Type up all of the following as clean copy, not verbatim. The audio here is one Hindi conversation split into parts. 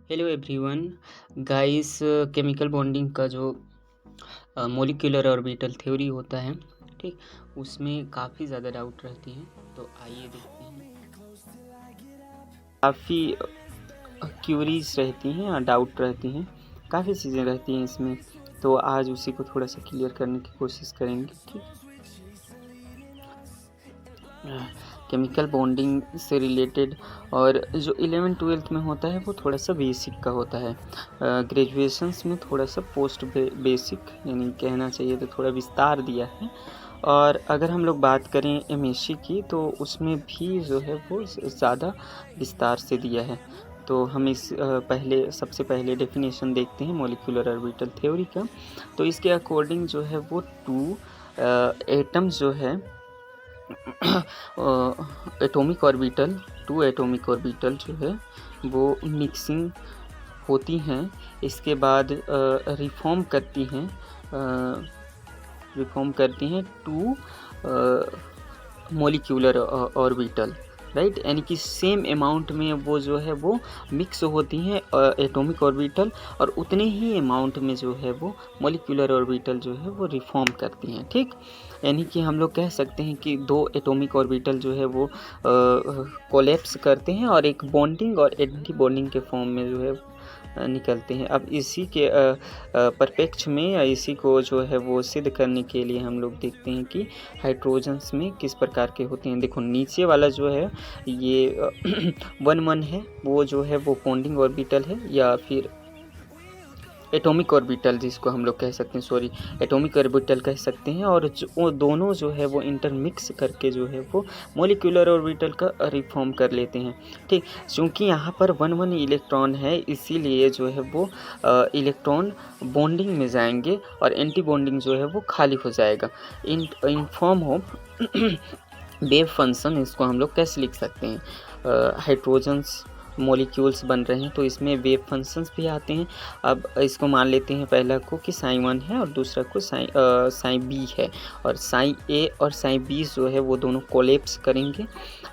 Hello everyone guys. Chemical bonding का जो मॉलिक्यूलर ऑर्बिटल थ्योरी होता है, ठीक, उसमें काफ़ी ज़्यादा डाउट रहती हैं। तो आइए देखते हैं। काफ़ी क्यूरीज रहती हैं और डाउट रहती हैं, काफ़ी चीज़ें रहती हैं इसमें। तो आज उसी को थोड़ा सा क्लियर करने की कोशिश करेंगे। ठीक, केमिकल बॉन्डिंग से रिलेटेड और जो 11th-12th में होता है वो थोड़ा सा बेसिक का होता है। ग्रेजुएशंस में थोड़ा सा पोस्ट बेसिक यानी कहना चाहिए तो थोड़ा विस्तार दिया है। और अगर हम लोग बात करें एमएससी की तो उसमें भी जो है वो ज़्यादा विस्तार से दिया है। तो हम इस सबसे पहले डेफिनेशन देखते हैं मॉलिक्यूलर ऑर्बिटल थ्योरी का। तो इसके अकॉर्डिंग जो है वो एटम्स जो है एटॉमिक ऑर्बिटल, 2 एटॉमिक ऑर्बिटल जो है वो मिक्सिंग होती हैं। इसके बाद रिफॉर्म करती हैं 2 मॉलिक्यूलर ऑर्बिटल, राइट, यानी कि सेम अमाउंट में वो जो है वो मिक्स होती हैं एटॉमिक ऑर्बिटल, और उतने ही अमाउंट में जो है वो मॉलिक्यूलर ऑर्बिटल जो है वो रिफॉर्म करती हैं। ठीक, यानी कि हम लोग कह सकते हैं कि 2 एटॉमिक ऑर्बिटल जो है वो कोलैप्स करते हैं और एक बॉन्डिंग और एंटी बॉन्डिंग के फॉर्म में जो है निकलते हैं। अब इसी के परिप्रेक्ष्य में या इसी को जो है वो सिद्ध करने के लिए हम लोग देखते हैं कि हाइड्रोजन्स में किस प्रकार के होते हैं। देखो नीचे वाला जो है ये 1 है, वो जो है वो बॉन्डिंग ऑर्बिटल है, या फिर एटॉमिक ऑर्बिटल जिसको हम लोग कह सकते हैं, एटॉमिक ऑर्बिटल कह सकते हैं। और वो दोनों जो है वो इंटरमिक्स करके जो है वो मॉलिक्यूलर ऑर्बिटल का रिफॉर्म कर लेते हैं। ठीक, क्योंकि यहाँ पर 1 इलेक्ट्रॉन है, इसीलिए जो है वो इलेक्ट्रॉन बॉन्डिंग में जाएंगे और एंटी बॉन्डिंग जो है वो खाली हो जाएगा। In form of wave function इसको हम लोग कैसे लिख सकते हैं। हाइड्रोजन्स मॉलिक्यूल्स बन रहे हैं तो इसमें वेव फंक्शंस भी आते हैं। अब इसको मान लेते हैं पहला को कि साइन 1 है और दूसरा को साइन बी है, और साइन ए और साइन बी जो है वो दोनों कोलैप्स करेंगे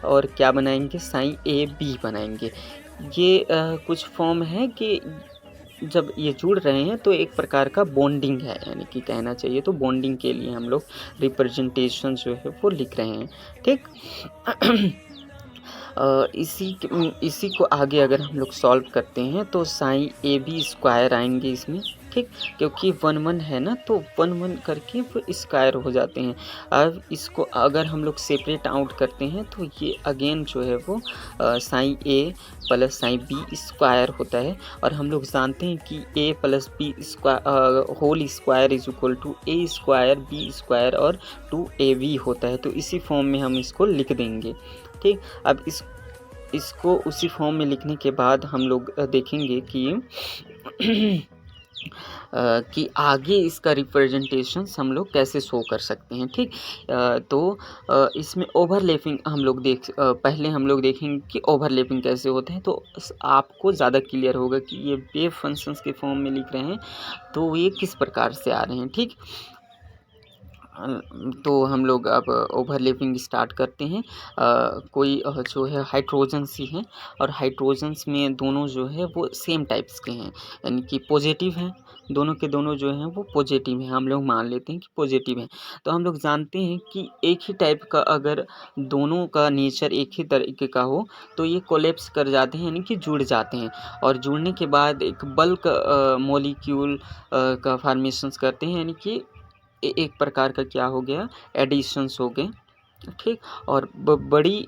और क्या बनाएंगे, साइन ए बी बनाएंगे। ये कुछ फॉर्म है कि जब ये जुड़ रहे हैं तो एक प्रकार का बॉन्डिंग है, यानी कि कहना चाहिए तो बॉन्डिंग के लिए हम लोग रिप्रेजेंटेशन जो है वो लिख रहे हैं। ठीक, इसी को आगे अगर हम लोग सॉल्व करते हैं तो साइन ए बी स्क्वायर आएंगे इसमें। ठीक, क्योंकि 1 है ना, तो 1 करके वो स्क्वायर हो जाते हैं। अब इसको अगर हम लोग सेपरेट आउट करते हैं तो ये अगेन जो है वो साइन ए प्लस साइन बी स्क्वायर होता है। और हम लोग जानते हैं कि A plus B square whole square is equal to A square B square और 2ab होता है। तो इसी फॉर्म में हम इसको लिख देंगे। ठीक, अब इसको उसी फॉर्म में लिखने के बाद हम लोग देखेंगे कि आगे इसका रिप्रेजेंटेशन हम लोग कैसे शो कर सकते हैं। ठीक, तो इसमें ओवरलैपिंग हम लोग पहले हम लोग देखेंगे कि ओवरलैपिंग कैसे होते हैं, तो आपको ज़्यादा क्लियर होगा कि ये वेव फंक्शंस के फॉर्म में लिख रहे हैं तो ये किस प्रकार से आ रहे हैं। ठीक, तो हम लोग अब ओवरलैपिंग स्टार्ट करते हैं। कोई जो है हाइड्रोजन्स ही हैं, और हाइड्रोजन्स में दोनों जो है वो सेम टाइप्स के हैं, यानी कि पॉजिटिव हैं। दोनों के दोनों जो हैं वो पॉजिटिव हैं, हम लोग मान लेते हैं कि पॉजिटिव हैं। तो हम लोग जानते हैं कि एक ही टाइप का अगर दोनों का नेचर एक ही तरीके का हो तो ये कोलैप्स कर जाते हैं, यानी कि जुड़ जाते हैं, और जुड़ने के बाद एक बल्क मॉलिक्यूल का फॉर्मेशंस करते हैं, यानी कि एक प्रकार का क्या हो गया, एडिशंस हो गए। ठीक, और बड़ी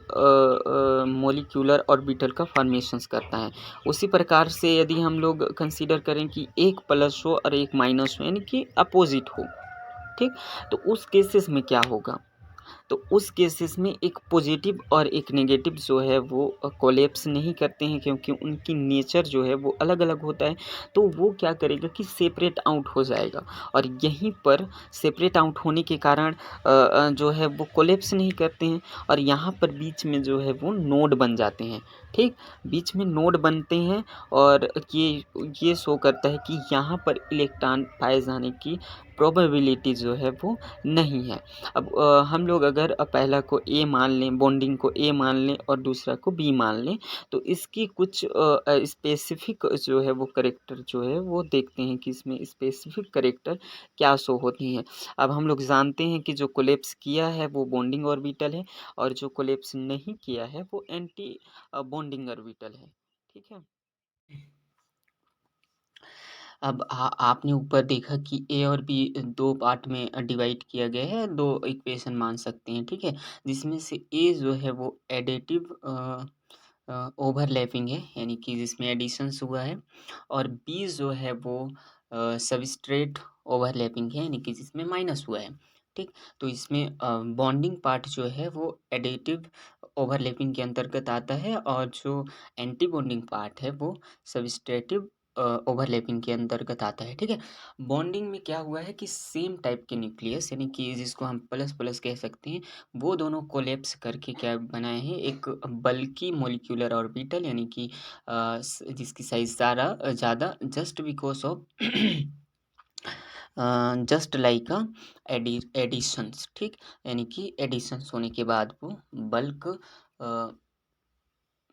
मॉलिक्यूलर ऑर्बिटल का फॉर्मेशंस करता है। उसी प्रकार से यदि हम लोग कंसीडर करें कि एक प्लस हो और एक माइनस हो, यानी कि अपोजिट हो, ठीक, तो उस केसेस में क्या होगा, तो उस केसेस में एक पॉजिटिव और एक नेगेटिव जो है वो कोलैप्स नहीं करते हैं, क्योंकि उनकी नेचर जो है वो अलग अलग होता है। तो वो क्या करेगा कि सेपरेट आउट हो जाएगा, और यहीं पर सेपरेट आउट होने के कारण जो है वो कोलैप्स नहीं करते हैं, और यहाँ पर बीच में जो है वो नोड बन जाते हैं। ठीक, बीच में नोड बनते हैं, और ये शो करता है कि यहाँ पर इलेक्ट्रॉन पाए जाने की प्रोबेबिलिटी जो है वो नहीं है। अब हम लोग अगर पहला को ए मान लें, बॉन्डिंग को ए मान लें और दूसरा को बी मान लें, तो इसकी कुछ स्पेसिफिक जो है वो करैक्टर जो है वो देखते हैं कि इसमें स्पेसिफिक करैक्टर क्या शो होती हैं। अब हम लोग जानते हैं कि जो कोलैप्स किया है वो बॉन्डिंग ऑर्बिटल है और जो कोलैप्स नहीं किया है वो एंटी बॉन्डिंग ऑर्बिटल है। ठीक है। अब आपने ऊपर देखा कि ए और बी दो पार्ट में डिवाइड किया गया है, दो इक्वेशन मान सकते हैं, ठीक है। जिसमें से ए जो है वो एडिटिव ओवरलैपिंग है, यानी कि जिसमें एडिशंस हुआ है, और बी जो है वो सबस्ट्रेट ओवरलैपिंग है, यानी कि जिसमें माइनस हुआ है, ठीक। तो इसमें बॉन्डिंग पार्ट जो है वो एडिटिव ओवरलैपिंग के अंतर्गत आता है और जो एंटी बॉन्डिंग पार्ट है वो सबस्ट्रेटिव ओवरलैपिंग के अंतर्गत आता है, ठीक है। बॉन्डिंग में क्या हुआ है कि सेम टाइप के न्यूक्लियस, यानी कि जिसको हम प्लस प्लस कह सकते हैं, वो दोनों कोलैप्स करके क्या बनाए हैं, एक बल्की मॉलिक्यूलर ऑर्बिटल, यानी कि जिसकी साइज ज़्यादा just because of just like additions, ठीक। यानी कि एडिशंस होने के बाद वो बल्क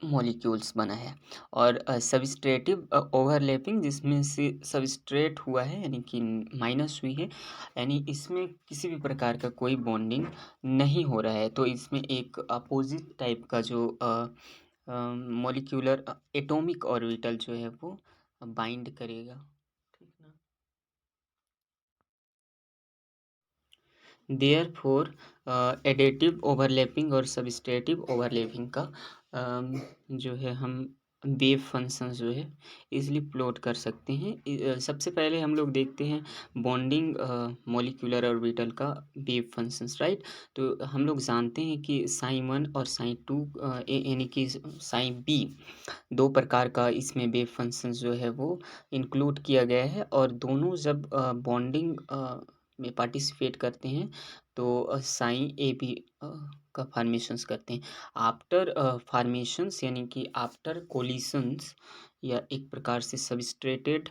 मॉलिक्यूल्स बना है। और सबस्ट्रेटिव ओवरलैपिंग, जिसमें से सबस्ट्रेट हुआ है, यानी कि माइनस हुई है, यानी इसमें किसी भी प्रकार का कोई बॉन्डिंग नहीं हो रहा है, तो इसमें एक अपोजिट टाइप का जो मॉलिक्यूलर एटॉमिक ऑर्बिटल जो है वो बाइंड करेगा, ठीक ना। देयरफॉर एडिटिव ओवरलैपिंग और सबस्ट्रेटिव ओवरलैपिंग का जो है हम वेव फंक्शन जो है इजली प्लॉट कर सकते हैं। सबसे पहले हम लोग देखते हैं बॉन्डिंग मॉलिक्यूलर ऑर्बिटल का वेव फंक्शंस, राइट। तो हम लोग जानते हैं कि साइन 1 और साइन 2 यानी कि साइन बी, दो प्रकार का इसमें वेव फंक्शन जो है वो इंक्लूड किया गया है, और दोनों जब बॉन्डिंग में पार्टिसिपेट करते हैं तो साइन ए बी का फॉर्मेशंस करते हैं। आफ्टर फॉर्मेशंस, यानी कि आफ्टर कोलिशंस, या एक प्रकार से सबस्ट्रेटेड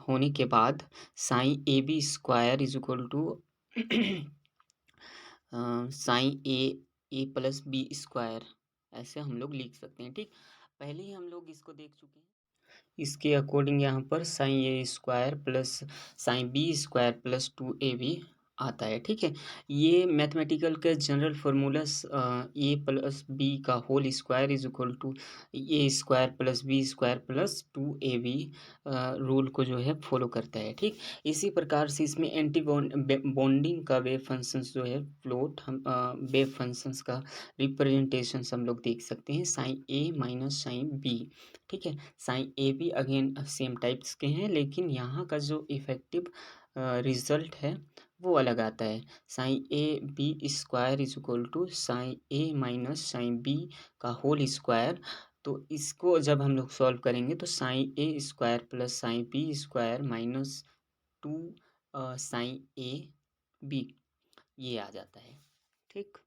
होने के बाद sine a b square is equal to sine A plus B square, ऐसे हम लोग लिख सकते हैं, ठीक। पहले ही हम लोग इसको देख चुके हैं। इसके अकॉर्डिंग यहाँ पर साइन ए square plus sine B square plus 2ab आता है, ठीक है। ये मैथमेटिकल का general formulas A plus B का whole square is equal to A square plus B square plus 2ab rule को जो है फॉलो करता है, ठीक। इसी प्रकार से इसमें एंटी बॉन्डिंग का वेव फंक्शंस जो है फ्लोट, हम वेव फंक्शंस का रिप्रेजेंटेशन हम लोग देख सकते हैं, sine a minus sine b, ठीक है। Sine a b again same types के हैं, लेकिन यहाँ का जो इफेक्टिव रिजल्ट है वो अलग आता है। Sine a b square is equal to sine a minus sine b का होल स्क्वायर। तो इसको जब हम लोग सॉल्व करेंगे तो sine A square plus sine B square minus 2 sine a b, ये आ जाता है, ठीक।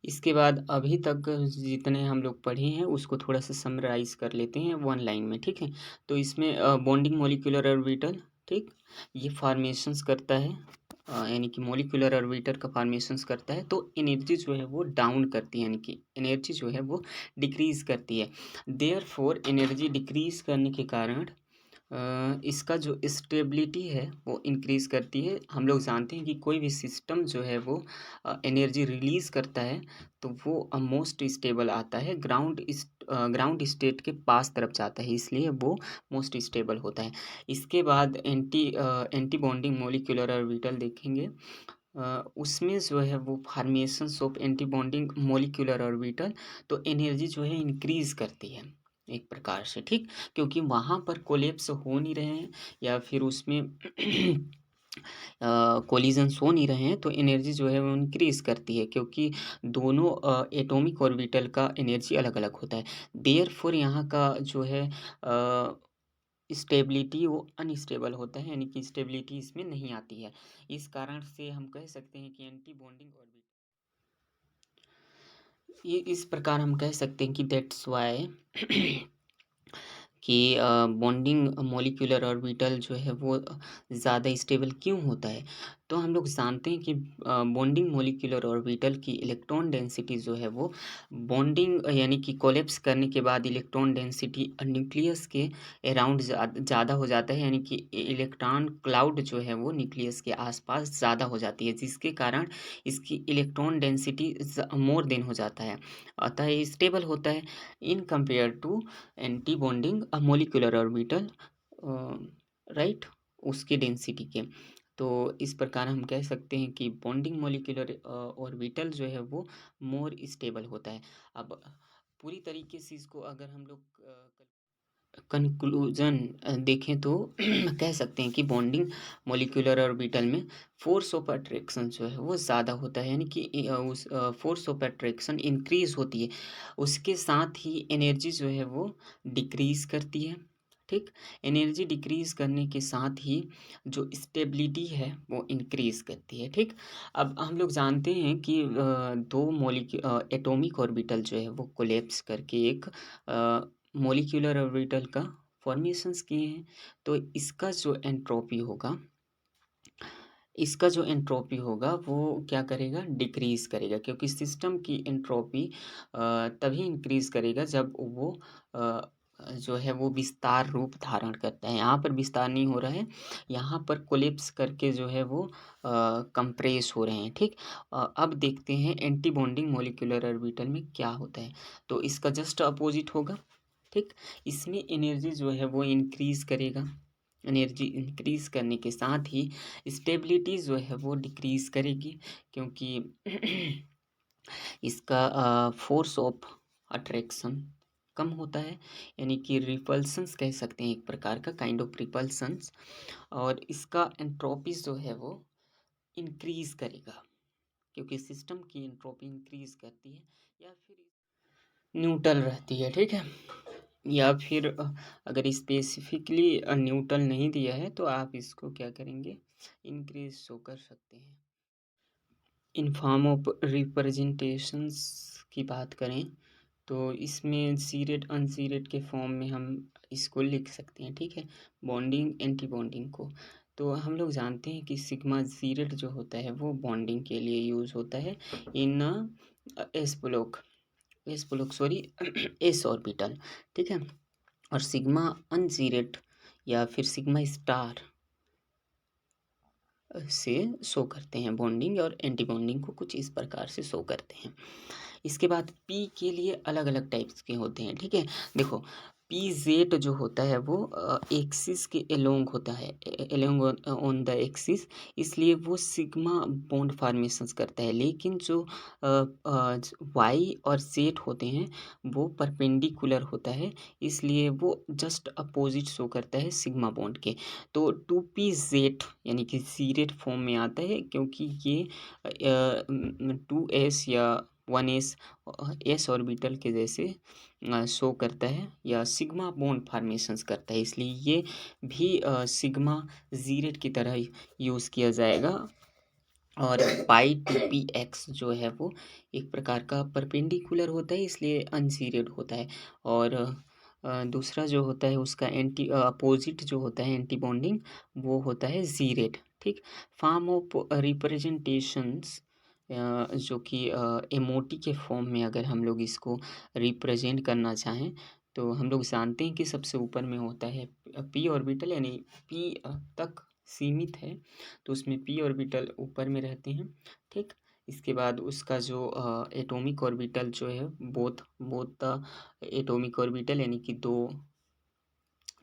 इसके बाद अभी तक जितने हम लोग पढ़े हैं उसको थोड़ा सा समराइज कर लेते हैं वन लाइन में, ठीक है। तो इसमें बॉन्डिंग मॉलिक्यूलर ऑर्बिटल, ठीक, ये फॉर्मेशंस करता है, यानी कि मॉलिक्यूलर ऑर्बिटल का फॉर्मेशंस करता है, तो एनर्जी जो है वो डाउन करती है, यानी कि एनर्जी जो है वो डिक्रीज करती है। देयरफॉर एनर्जी डिक्रीज करने के कारण इसका जो स्टेबिलिटी है वो इंक्रीज़ करती है। हम लोग जानते हैं कि कोई भी सिस्टम जो है वो एनर्जी रिलीज़ करता है तो वो मोस्ट स्टेबल आता है, ग्राउंड स्टेट के पास तरफ जाता है, इसलिए वो मोस्ट स्टेबल होता है। इसके बाद एंटी बॉन्डिंग मॉलिक्यूलर ऑर्बिटल देखेंगे। उसमें जो है वो formations of anti bonding molecular orbital, तो एनर्जी जो है इंक्रीज़ करती है एक प्रकार से, ठीक। क्योंकि वहाँ पर कोलैप्स हो नहीं रहे हैं या फिर उसमें कोलिजन्स हो नहीं रहे हैं, तो एनर्जी जो है वो इंक्रीज़ करती है, क्योंकि दोनों एटॉमिक ऑर्बिटल का एनर्जी अलग अलग होता है। देयरफॉर यहाँ का जो है स्टेबिलिटी वो अनस्टेबल होता है, यानी कि स्टेबिलिटी इसमें नहीं आती है। इस कारण से हम कह सकते हैं कि एंटी बॉन्डिंग ऑर्बिटल, ये इस प्रकार हम कह सकते हैं कि दैट्स वाई कि बॉन्डिंग मॉलिक्यूलर ऑर्बिटल जो है वो ज़्यादा स्टेबल क्यों होता है? तो हम लोग जानते हैं कि बॉन्डिंग मॉलिक्यूलर ऑर्बिटल की इलेक्ट्रॉन डेंसिटी जो है वो बॉन्डिंग यानी कि कोलैप्स करने के बाद इलेक्ट्रॉन डेंसिटी न्यूक्लियस के अराउंड ज़्यादा हो जाता है, यानी कि इलेक्ट्रॉन क्लाउड जो है वो न्यूक्लियस के आसपास ज़्यादा हो जाती है, जिसके कारण इसकी इलेक्ट्रॉन डेंसिटी मोर देन हो जाता है, अतः ये स्टेबल होता है in compare to anti bonding molecular orbital, right, उसके डेंसिटी के। तो इस प्रकार हम कह सकते हैं कि बॉन्डिंग मॉलिक्यूलर ऑर्बिटल जो है वो मोर स्टेबल होता है। अब पूरी तरीके से इसको अगर हम लोग कंक्लूजन देखें तो कह सकते हैं कि बॉन्डिंग मॉलिक्यूलर ऑर्बिटल में फोर्स ऑफ अट्रैक्शन जो है वो ज़्यादा होता है, यानी कि उस फोर्स ऑफ अट्रैक्शन इंक्रीज होती है, उसके साथ ही एनर्जी जो है वो डिक्रीज करती है। ठीक, एनर्जी डिक्रीज करने के साथ ही जो स्टेबिलिटी है वो इंक्रीज करती है। ठीक, अब हम लोग जानते हैं कि दो एटॉमिक ऑर्बिटल जो है वो कोलैप्स करके एक मॉलिक्यूलर ऑर्बिटल का फॉर्मेशंस किए हैं। तो इसका जो एंट्रोपी होगा वो क्या करेगा, डिक्रीज करेगा, क्योंकि सिस्टम की एंट्रोपी तभी इंक्रीज करेगा जब वो जो है वो विस्तार रूप धारण करता है। यहाँ पर विस्तार नहीं हो रहा है, यहाँ पर कोलिप्स करके जो है वो कंप्रेस हो रहे हैं। ठीक, अब देखते हैं एंटी बॉन्डिंग मॉलिक्यूलर ऑर्बिटल में क्या होता है। तो इसका जस्ट अपोजिट होगा। ठीक, इसमें एनर्जी जो है वो इंक्रीज करेगा, एनर्जी इंक्रीज करने के साथ ही स्टेबिलिटी जो है वो डिक्रीज करेगी, क्योंकि इसका फोर्स ऑफ अट्रैक्शन कम होता है, यानी कि रिपल्सन्स कह सकते हैं, एक प्रकार का काइंड ऑफ रिपल्सन्स। और इसका एंट्रोपीज जो है वो इंक्रीज करेगा, क्योंकि सिस्टम की एंट्रोपी इंक्रीज करती है या फिर न्यूट्रल रहती है। ठीक है, या फिर अगर स्पेसिफिकली न्यूट्रल नहीं दिया है तो आप इसको क्या करेंगे, इंक्रीज शो कर सकते हैं। इन फॉर्म ऑफ रिप्रेजेंटेशंस की बात करें तो इसमें सीरेट अनसीरेट के फॉर्म में हम इसको लिख सकते हैं। ठीक है, बॉन्डिंग एंटी बॉन्डिंग को। तो हम लोग जानते हैं कि सिग्मा जीरेट जो होता है वो बॉन्डिंग के लिए यूज़ होता है in S block sorry S orbital. ठीक है, और सिग्मा अनजीरेट या फिर सिग्मा स्टार से शो करते हैं बॉन्डिंग, और एंटी बॉन्डिंग को कुछ इस प्रकार से शो करते हैं। इसके बाद पी के लिए अलग अलग टाइप्स के होते हैं। ठीक है, देखो पी जेड जो होता है वो एक्सिस के एलोंग होता है, एलोंग ऑन द एक्सिस, इसलिए वो सिग्मा बॉन्ड फॉर्मेशंस करता है। लेकिन जो वाई और जेड होते हैं वो परपेंडिकुलर होता है, इसलिए वो जस्ट अपोजिट शो करता है सिग्मा बॉन्ड के। तो टू पी जेड यानी कि जीरेट फॉर्म में आता है, क्योंकि ये 2s या 1s एस ऑर्बिटल के जैसे शो करता है या सिग्मा बॉन्ड फॉर्मेशंस करता है, इसलिए ये भी सिग्मा जीरेट की तरह यूज़ किया जाएगा। और पाई टू पी एक्स जो है वो एक प्रकार का परपेंडिकुलर होता है, इसलिए अनसीरेड होता है। और दूसरा जो होता है उसका एंटी अपोजिट जो होता है एंटी बॉन्डिंग, वो होता है जीरेड। ठीक, फॉर्म ऑफ रिप्रेजेंटेशंस जो कि एमोटी के फॉर्म में अगर हम लोग इसको रिप्रेजेंट करना चाहें तो हम लोग जानते हैं कि सबसे ऊपर में होता है पी ऑर्बिटल, यानी पी तक सीमित है, तो उसमें पी ऑर्बिटल ऊपर में रहते हैं। ठीक, इसके बाद उसका जो एटॉमिक ऑर्बिटल जो है both both the atomic orbital, यानी कि दो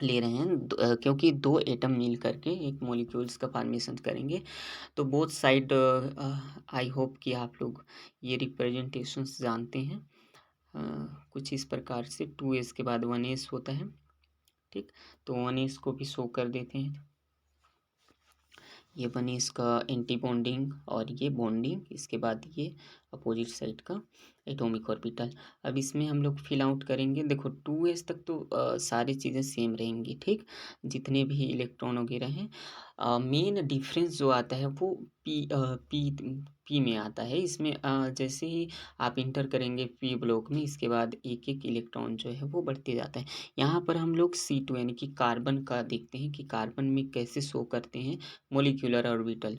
ले रहे हैं क्योंकि दो एटम मिल करके एक मॉलिक्यूल्स का फॉर्मेशन करेंगे, तो बोथ साइड आई होप कि आप लोग ये रिप्रेजेंटेशंस जानते हैं। कुछ इस प्रकार से 2s के बाद 1s होता है। ठीक, तो 1s को भी शो कर देते हैं, ये 1s का एंटी बॉन्डिंग और ये बॉन्डिंग, इसके बाद ये अपोजिट साइड का एटॉमिक ऑर्बिटल। अब इसमें हम लोग फिल आउट करेंगे। देखो 2s तक तो सारी चीज़ें सेम रहेंगी, ठीक, जितने भी इलेक्ट्रॉन वगैरह हैं। मेन डिफरेंस जो आता है वो पी में आता है। इसमें जैसे ही आप इंटर करेंगे पी ब्लॉक में, इसके बाद एक एक इलेक्ट्रॉन जो है वो बढ़ते जाता है। यहाँ पर हम लोग C2 यानी कि कार्बन का देखते हैं कि कार्बन में कैसे शो करते हैं मोलिक्यूलर ऑर्बिटल।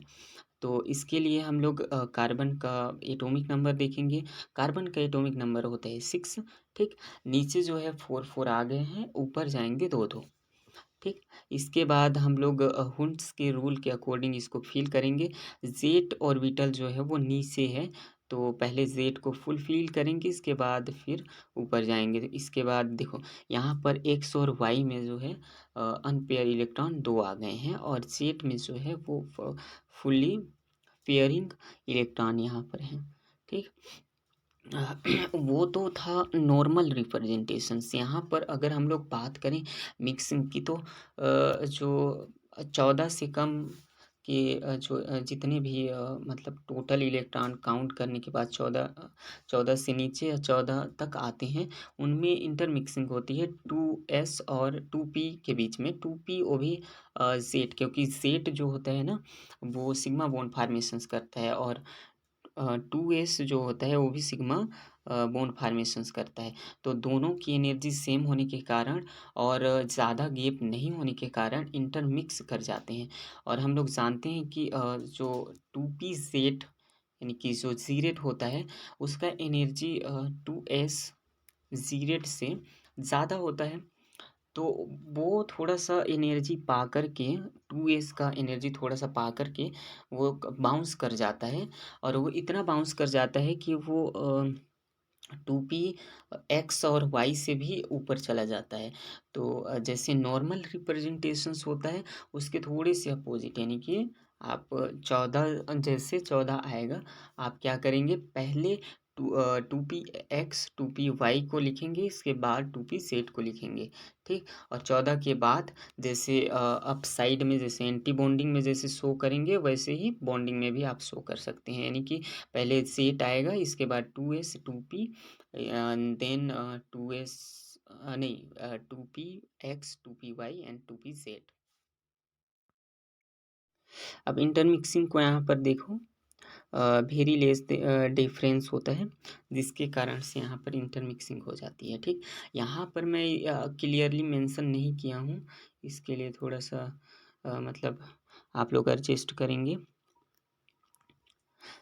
तो इसके लिए हम लोग कार्बन का एटॉमिक नंबर देखेंगे। कार्बन का एटॉमिक नंबर होता है 6, ठीक। नीचे जो है 4 आ गए हैं, ऊपर जाएंगे 2 ठीक। इसके बाद हम लोग हुंड्स के रूल के अकॉर्डिंग इसको फिल करेंगे। जेड ऑर्बिटल जो है वो नीचे है, तो पहले जेड को फुल फिल करेंगे, इसके बाद फिर ऊपर जाएंगे। इसके बाद देखो यहाँ पर एक्स और वाई में जो है अनपेयर इलेक्ट्रॉन 2 आ गए हैं, और जेड में जो है वो फुल्ली पेयरिंग इलेक्ट्रॉन यहाँ पर है, ठीक। वो तो था नॉर्मल रिप्रेजेंटेशंस। यहाँ पर अगर हम लोग बात करें मिक्सिंग की, तो जो 14 से कम के जो जितने भी मतलब टोटल इलेक्ट्रॉन काउंट करने के बाद 14 से नीचे या 14 तक आते हैं, उनमें इंटरमिक्सिंग होती है 2s और 2p के बीच में। 2p वो भी जेड, क्योंकि जेड जो होता है ना वो सिग्मा बॉन्ड फॉर्मेशंस करता है, और 2s जो होता है वो भी सिग्मा बॉन्ड फॉर्मेशंस करता है। तो दोनों की एनर्जी सेम होने के कारण और ज़्यादा गैप नहीं होने के कारण इंटरमिक्स कर जाते हैं। और हम लोग जानते हैं कि जो 2p-Z यानी कि जो जीरेट होता है उसका एनर्जी 2s जीरेट से ज़्यादा होता है। तो वो थोड़ा-सा एनर्जी पा कर के, 2s का एनर्जी थोड़ा-सा पा कर के वो बाउंस कर जाता है, और वो इतना बाउंस कर जाता है कि वो 2p एक्स और वाई से भी ऊपर चला जाता है। तो जैसे नॉर्मल रिप्रेजेंटेशंस होता है उसके थोड़े से अपोजिट, यानी कि आप 14 जैसे 14 आएगा, आप क्या करेंगे पहले 2p एक्स 2p वाई को लिखेंगे, इसके बाद 2p जेड को लिखेंगे, ठीक। और 14 के बाद जैसे अप साइड में जैसे एंटी बॉन्डिंग में जैसे शो करेंगे, वैसे ही बॉन्डिंग में भी आप शो कर सकते हैं। यानी कि पहले जेड आएगा, इसके बाद 2s 2p and then 2s नहीं 2p x 2p y and 2p z। अब इंटरमिक्सिंग को यहाँ पर देखो वेरी लेस डिफरेंस होता है, जिसके कारण से यहाँ पर इंटरमिक्सिंग हो जाती है, ठीक। यहाँ पर मैं क्लियरली मेंशन नहीं किया हूँ, इसके लिए थोड़ा सा मतलब आप लोग एडजस्ट करेंगे,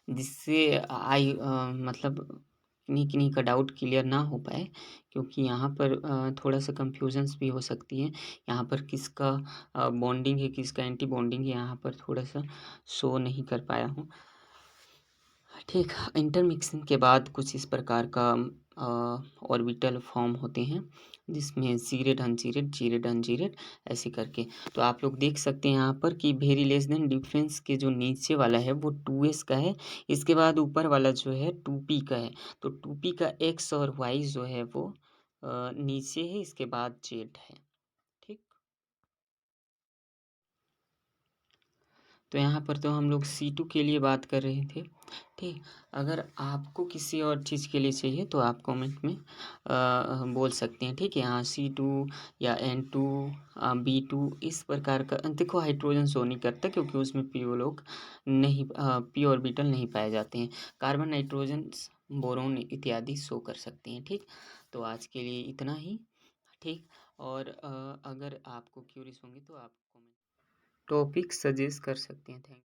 जिससे मतलब किन्हीं किन्हीं का डाउट क्लियर ना हो पाए, क्योंकि यहाँ पर थोड़ा सा कंफ्यूजन्स भी हो सकती है। यहाँ पर किसका बॉन्डिंग है किसका एंटी बॉन्डिंग है, यहाँ पर थोड़ा सा शो नहीं कर पाया हूँ, ठीक। इंटरमिक्सिंग के बाद कुछ इस प्रकार का ऑर्बिटल फॉर्म होते हैं, जिसमें जीरेड अनजीरेड जीरेड अनजीरेड ऐसे करके। तो आप लोग देख सकते हैं यहाँ पर कि वेरी लेस देन डिफरेंस के जो नीचे वाला है वो 2s का है, इसके बाद ऊपर वाला जो है 2p का है। तो 2p का x और y जो है वो नीचे है, इसके बाद z है, ठीक। तो यहाँ पर तो हम लोग C2 के लिए बात कर रहे थे, ठीक। अगर आपको किसी और चीज़ के लिए चाहिए तो आप कमेंट में बोल सकते हैं, ठीक है। यहाँ C2 या N2 B2 इस प्रकार का देखो हाइड्रोजन शो नहीं करता, क्योंकि उसमें पी लोग नहीं पी ऑर्बिटल नहीं पाए जाते हैं। कार्बन नाइट्रोजन बोरोन इत्यादि शो कर सकते हैं, ठीक। तो आज के लिए इतना ही, ठीक। और अगर आपको क्यूरियस होंगे तो आप कमेंट टॉपिक सजेस्ट कर सकते हैं। थैंक